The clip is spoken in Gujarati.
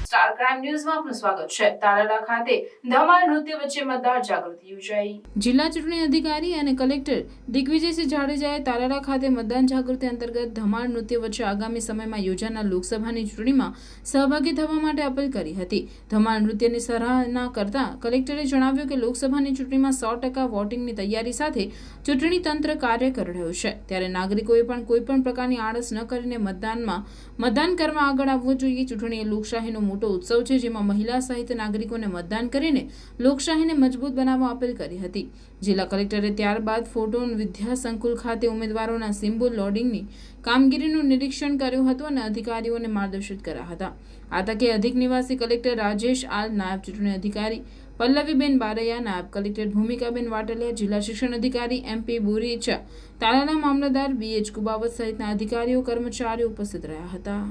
સ્ટાર ક્રાઇમ ન્યૂઝમાં આપનું સ્વાગત છે। તાલાલા ખાતે ધમાલ નૃત્ય વચ્ચે મતદાર જાગૃતિ યોજાઈ। જિલ્લા ચૂંટણી અધિકારી અને કલેક્ટર દિગ્વિજયસિંહ જાડેજાએ તાલાલા ખાતે મતદાન જાગૃતિ અંતર્ગત ધમાલ નૃત્ય વચ્ચે આગામી સમયમાં યોજાનાર લોકસભાની ચૂંટણીમાં સહભાગી થવા માટે અપીલ કરી હતી। ધમાલ નૃત્યની સરાહના કરતા કલેક્ટરે જણાવ્યું કે લોકસભાની ચૂંટણીમાં 100% વોટિંગની તૈયારી સાથે ચૂંટણી તંત્ર કાર્ય કરી રહ્યું છે, ત્યારે નાગરિકોએ પણ કોઈપણ પ્રકારની આળસ ન કરીને મતદાન કરવા આગળ આવવું જોઈએ। ચૂંટણી એ લોકશાહીનો મોટો ઉત્સવ છે, જેમાં મહિલા સહિત નાગરિકોને મતદાન કરીને લોકશાહીને મજબૂત બનાવવા અપીલ કરી હતી। જિલ્લા કલેક્ટરે ત્યારબાદ ફોટોન વિદ્યા સંકુલ ખાતે ઉમેદવારોના સિમ્બોલ લોડિંગની કામગીરીનું નિરીક્ષણ કર્યું હતું અને અધિકારીઓને માર્ગદર્શિત કર્યા હતા। આ તકે અધિક નિવાસી કલેક્ટર રાજેશ આલ, નાયબ ચૂંટણી અધિકારી પલ્લવીબેન બારૈયા, નાયબ કલેક્ટર ભૂમિકાબેન વાટલિયા, જિલ્લા શિક્ષણ અધિકારી MP બોરીચા, તાલાલા મામલતદાર BH કુબાવત સહિતના અધિકારીઓ કર્મચારીઓ ઉપસ્થિત રહ્યા હતા।